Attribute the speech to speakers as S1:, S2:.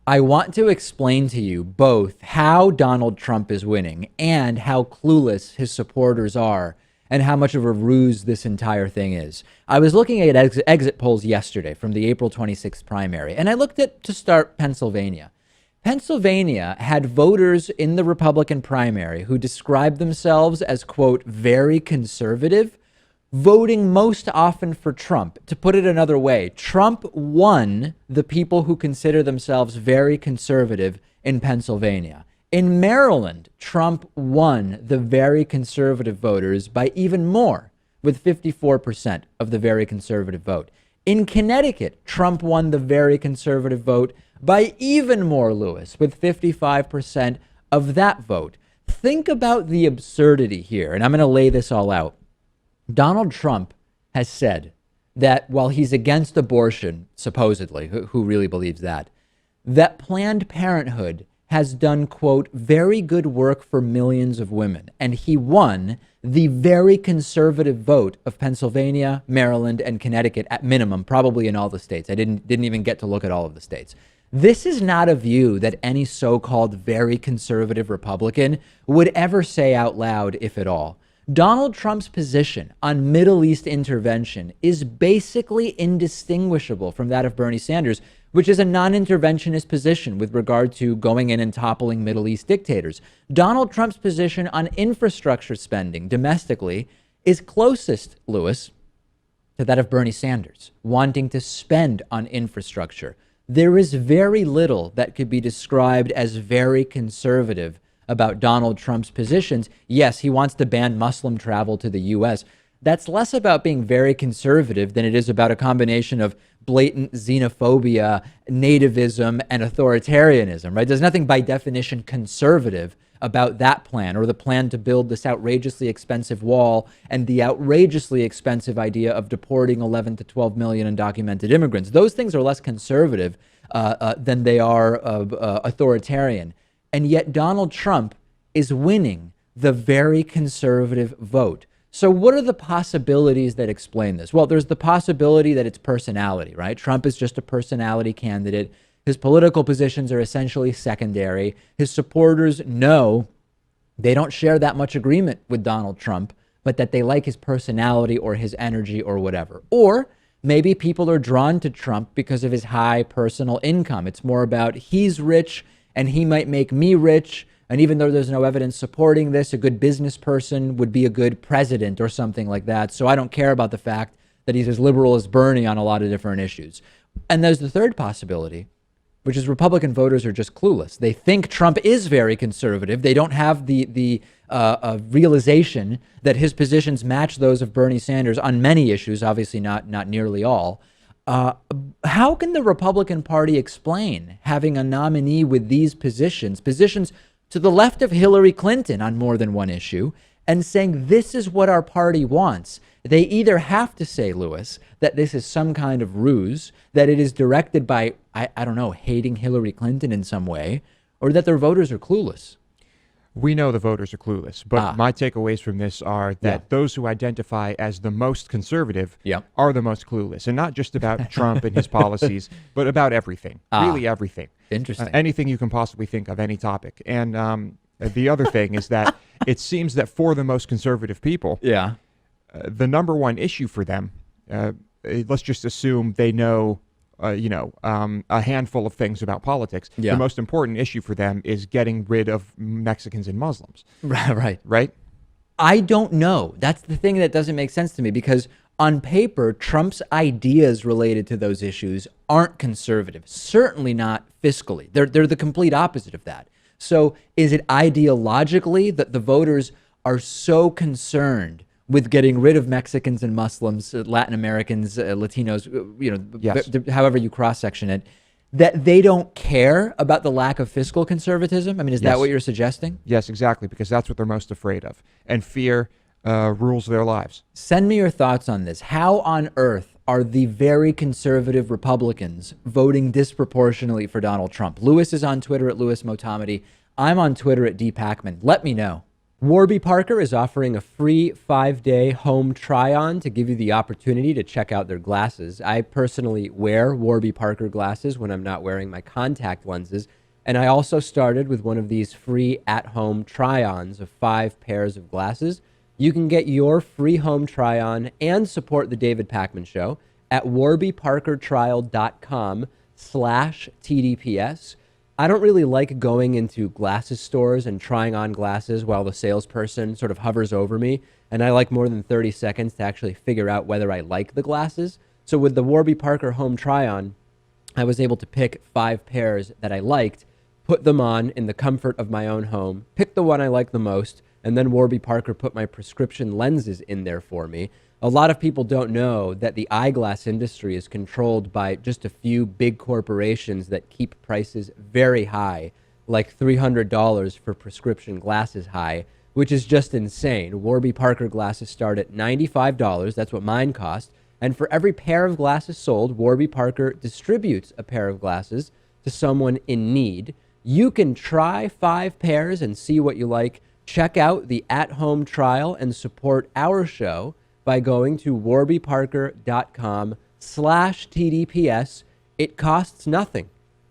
S1: I want to explain to you both how Donald Trump is winning and how clueless his supporters are and how much of a ruse this entire thing is. I was looking at exit polls yesterday from the April 26th primary, and I looked at, to start, Pennsylvania. Pennsylvania had voters in the Republican primary who described themselves as, quote, very conservative, voting most often for Trump. To put it another way, Trump won the people who consider themselves very conservative in Pennsylvania. In Maryland, Trump won the very conservative voters by even more, with 54% of the very conservative vote. In Connecticut, Trump won the very conservative vote by even more, Lewis, with 55% of that vote. Think about the absurdity here, and I'm going to lay this all out. Donald Trump has said that while he's against abortion, supposedly, who really believes that Planned Parenthood has done, quote, very good work for millions of women. And he won the very conservative vote of Pennsylvania, Maryland, and Connecticut at minimum, probably in all the states. I didn't even get to look at all of the states. This is not a view that any so-called very conservative Republican would ever say out loud, if at all. Donald Trump's position on Middle East intervention is basically indistinguishable from that of Bernie Sanders, which is a non-interventionist position with regard to going in and toppling Middle East dictators. Donald Trump's position on infrastructure spending domestically is closest, Lewis, to that of Bernie Sanders, wanting to spend on infrastructure. There is very little that could be described as very conservative about Donald Trump's positions. Yes, he wants to ban Muslim travel to the U.S. That's less about being very conservative than it is about a combination of blatant xenophobia, nativism, and authoritarianism, right? There's nothing by definition conservative about that plan or the plan to build this outrageously expensive wall and the outrageously expensive idea of deporting 11 to 12 million undocumented immigrants. Those things are less conservative than they are authoritarian. And yet Donald Trump is winning the very conservative vote. So what are the possibilities that explain this? Well, there's the possibility that it's personality, right? Trump is just a personality candidate. His political positions are essentially secondary. His supporters know they don't share that much agreement with Donald Trump, but that they like his personality or his energy or whatever. Or maybe people are drawn to Trump because of his high personal income. It's more about he's rich and he might make me rich. And even though there's no evidence supporting this, a good business person would be a good president or something like that. So I don't care about the fact that he's as liberal as Bernie on a lot of different issues. And there's the third possibility, which is Republican voters are just clueless. They think Trump is very conservative. They don't have the realization that his positions match those of Bernie Sanders on many issues, obviously not nearly all. How can the Republican Party explain having a nominee with these positions to the left of Hillary Clinton on more than one issue, and saying this is what our party wants? They either have to say, Lewis, that this is some kind of ruse, that it is directed by, I don't know, hating Hillary Clinton in some way, or that their voters are clueless.
S2: We know the voters are clueless, but my takeaways from this are that those who identify as the most conservative are the most clueless, and not just about Trump and his policies, but about everything, really everything.
S1: Interesting.
S2: Anything you can possibly think of, any topic. And the other thing is that it seems that for the most conservative people, the number one issue for them, let's just assume they know a handful of things about politics. The most important issue for them is getting rid of Mexicans and Muslims.
S1: Right. I don't know. That's the thing that doesn't make sense to me, because on paper, Trump's ideas related to those issues aren't conservative, certainly not fiscally. They're the complete opposite of that. So is it ideologically that the voters are so concerned with getting rid of Mexicans and Muslims, Latin Americans, Latinos, however you cross-section it, that they don't care about the lack of fiscal conservatism? I mean, is that what you're suggesting?
S2: Yes, exactly, because that's what they're most afraid of. And fear rules their lives.
S1: Send me your thoughts on this. How on earth are the very conservative Republicans voting disproportionately for Donald Trump? Lewis is on Twitter at Lewis Motamedi. I'm on Twitter at Pakman. Let me know.
S3: Warby Parker is offering a free 5-day home try-on to give you the opportunity to check out their glasses. I personally wear Warby Parker glasses when I'm not wearing my contact lenses, and I also started with one of these free at-home try-ons of 5 pairs of glasses. You can get your free home try-on and support the David Pakman Show at warbyparkertrial.com/TDPS. I don't really like going into glasses stores and trying on glasses while the salesperson sort of hovers over me, and I like more than 30 seconds to actually figure out whether I like the glasses. So with the Warby Parker home try-on, I was able to pick 5 pairs that I liked, put them on in the comfort of my own home, pick the one I like the most, and then Warby Parker put my prescription lenses in there for me. A lot of people don't know that the eyeglass industry is controlled by just a few big corporations that keep prices very high, like $300 for prescription glasses high, which is just insane. Warby Parker glasses start at $95. That's what mine cost. And for every pair of glasses sold, Warby Parker distributes a pair of glasses to someone in need. You can try 5 pairs and see what you like. Check out the at-home trial and support our show by going to warbyparker.com/TDPS. It costs nothing.